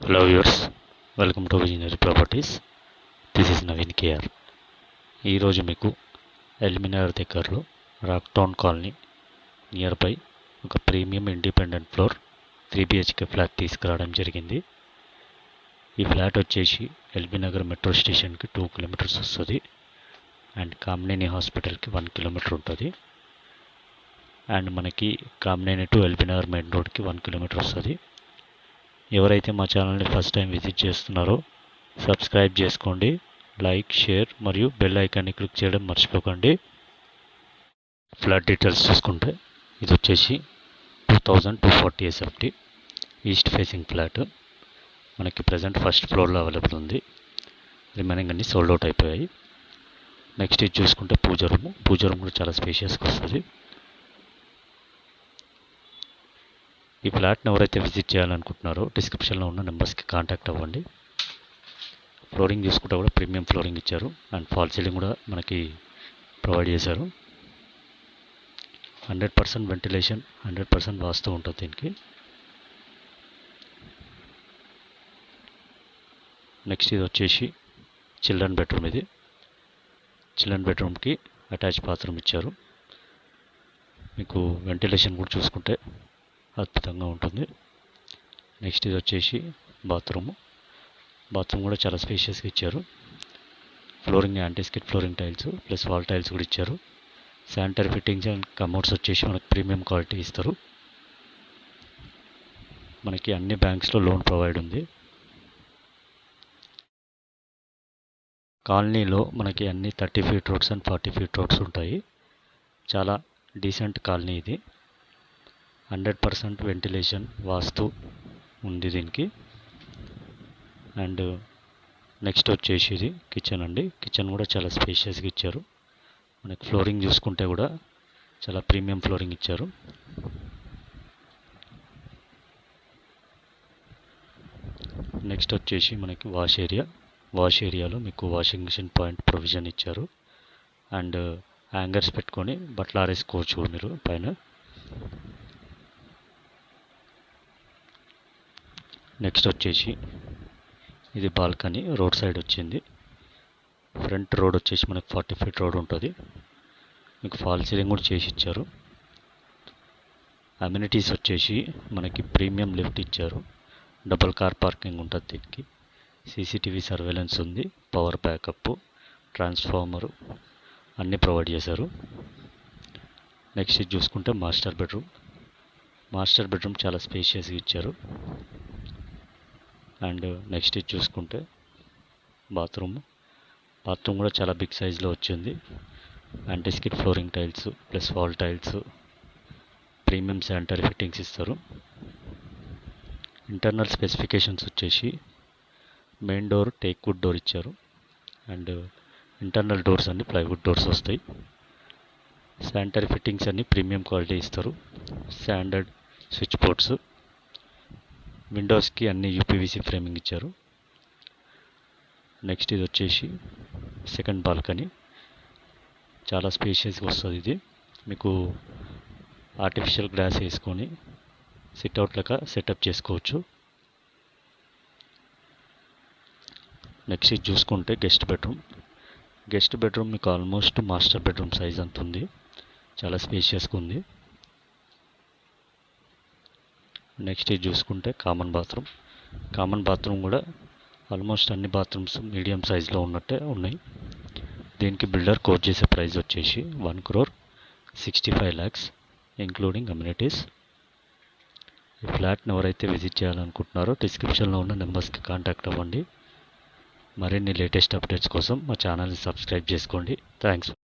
Hello viewers, welcome to visionary properties. This is Naveen KR. ఈరోజు మీకు ఎల్మినార్ దగ్గరలో rock town colony nearby ఒక premium independent floor 3 BHK flat తీసుకురావడం జరిగింది. ఈ ఫ్లాట్ వచ్చేసి ఎల్బీ నగర్ మెట్రో స్టేషన్కి 2 కిలోమీటర్స్ వస్తుంది అండ్ కామినేని హాస్పిటల్కి 1 కిలోమీటర్ ఉంటుంది. అండ్ మనకి Kamineni to LB Nagar main రోడ్కి 1 కిలోమీటర్ వస్తుంది. ఎవరైతే మా ఛానల్ని ఫస్ట్ టైం విజిట్ చేస్తున్నారో సబ్స్క్రైబ్ చేసుకోండి, లైక్, షేర్ మరియు బెల్ ఐకాన్ని క్లిక్ చేయడం మర్చిపోకండి. ఫ్లాట్ డీటెయిల్స్ చూసుకుంటే ఇది వచ్చేసి 2240 SFT ఈస్ట్ ఫేసింగ్ ఫ్లాట్. మనకి ప్రజెంట్ ఫస్ట్ ఫ్లోర్లో అవైలబుల్ ఉంది. రిమైనింగ్ అన్నీ సోల్డ్ అవుట్ అయిపోయాయి. నెక్స్ట్ ఇది చూసుకుంటే పూజ రూమ్ కూడా చాలా స్పేషియస్గా వస్తుంది. ఈ ఫ్లాట్ని ఎవరైతే విజిట్ చేయాలనుకుంటున్నారో డిస్క్రిప్షన్లో ఉన్న నెంబర్స్కి కాంటాక్ట్ అవ్వండి. ఫ్లోరింగ్ చూసుకుంటే కూడా ప్రీమియం ఫ్లోరింగ్ ఇచ్చారు అండ్ ఫాల్ సీలింగ్ కూడా మనకి ప్రొవైడ్ చేశారు. 100% వెంటిలేషన్, 100% వాస్తు ఉంటుంది దీనికి. నెక్స్ట్ ఇది వచ్చేసి చిల్డ్రన్ బెడ్రూమ్. ఇది చిల్డ్రన్ బెడ్రూమ్కి అటాచ్ బాత్రూమ్ ఇచ్చారు. మీకు వెంటిలేషన్ కూడా చూసుకుంటే అద్భుతంగా ఉంటుంది. నెక్స్ట్ ఇది వచ్చేసి బాత్రూమ్ కూడా చాలా స్పేషియస్గా ఇచ్చారు. Flooring anti-skid flooring tiles plus wall tiles కూడా ఇచ్చారు. శానిటరీ ఫిట్టింగ్స్ అండ్ కమోడ్స్ వచ్చేసి మనకి ప్రీమియం క్వాలిటీ ఇస్తారు. మనకి అన్ని బ్యాంక్స్లో లోన్ ప్రొవైడ్ ఉంది. కాలనీలో మనకి అన్ని 30 feet roads and 40 feet roads ఉంటాయి. చాలా డీసెంట్ కాలనీ ఇది. 100% వెంటిలేషన్, వాస్తు ఉంది దీనికి. అండ్ నెక్స్ట్ వచ్చేసి ఇది కిచెన్ అండి. కిచెన్ కూడా చాలా స్పేషియస్గా ఇచ్చారు. మనకి ఫ్లోరింగ్ చూసుకుంటే కూడా చాలా ప్రీమియం ఫ్లోరింగ్ ఇచ్చారు. నెక్స్ట్ వచ్చేసి మనకి వాష్ ఏరియాలో మీకు వాషింగ్ మిషన్ పాయింట్ ప్రొవిజన్ ఇచ్చారు. అండ్ హ్యాంగర్స్ పెట్టుకొని బట్టలు ఆరేసుకోవచ్చు మీరు పైన. నెక్స్ట్ వచ్చేసి ఇది బాల్కనీ, రోడ్ సైడ్ వచ్చింది. ఫ్రంట్ రోడ్ వచ్చేసి మనకి 40 feet రోడ్ ఉంటుంది. మీకు ఫాల్ సీలింగ్ కూడా చేసి ఇచ్చారు. అమ్యూనిటీస్ వచ్చేసి మనకి ప్రీమియం లిఫ్ట్ ఇచ్చారు. డబుల్ కార్ పార్కింగ్ ఉంటుంది దీనికి. CCTV సర్వేలెన్స్ ఉంది. పవర్ బ్యాకప్, ట్రాన్స్ఫార్మరు అన్నీ ప్రొవైడ్ చేశారు. నెక్స్ట్ ఇది చూసుకుంటే మాస్టర్ బెడ్రూమ్ చాలా స్పేషియస్గా ఇచ్చారు. అండ్ నెక్స్ట్ ఇది చూసుకుంటే బాత్రూమ్ కూడా చాలా బిగ్ సైజ్లో వచ్చింది. Anti-skid flooring tiles plus wall tiles, premium sanitary fittings ఇస్తారు. ఇంటర్నల్ స్పెసిఫికేషన్స్ వచ్చేసి మెయిన్ డోర్ టేక్వుడ్ డోర్ ఇచ్చారు. అండ్ ఇంటర్నల్ డోర్స్ అన్ని ప్లైవుడ్ డోర్స్ వస్తాయి. శానిటరీ ఫిట్టింగ్స్ అన్ని ప్రీమియం క్వాలిటీ ఇస్తారు. స్టాండర్డ్ స్విచ్ బోర్డ్స్, విండోస్కి అన్ని UPVC ఫ్రేమింగ్ ఇచ్చారు. నెక్స్ట్ ఇది వచ్చేసి సెకండ్ బాల్కనీ. చాలా స్పేషియస్గా వస్తుంది ఇది. మీకు ఆర్టిఫిషియల్ గ్లాస్ వేసుకొని సిట్అవుట్ లెక్క సెటప్ చేసుకోవచ్చు. నెక్స్ట్ ఇది చూసుకుంటే గెస్ట్ బెడ్రూమ్ మీకు ఆల్మోస్ట్ మాస్టర్ బెడ్రూమ్ సైజ్ అంత ఉంది. చాలా స్పేషియస్గా ఉంది. నెక్స్ట్ ఇది చూసుకుంటే కామన్ బాత్రూమ్ కూడా ఆల్మోస్ట్ అన్ని బాత్రూమ్స్ మీడియం సైజులో ఉన్నట్టే ఉన్నాయి. దీనికి బిల్డర్ కోట్ చేసే ప్రైస్ వచ్చేసి 1,65 lakhs ఇంక్లూడింగ్ అమ్యూనిటీస్. ఈ ఫ్లాట్ని ఎవరైతే విజిట్ చేయాలనుకుంటున్నారో డిస్క్రిప్షన్లో ఉన్న నెంబర్స్కి కాంటాక్ట్ అవ్వండి. మరిన్ని లేటెస్ట్ అప్డేట్స్ కోసం మా ఛానల్ని సబ్స్క్రైబ్ చేసుకోండి. థ్యాంక్స్.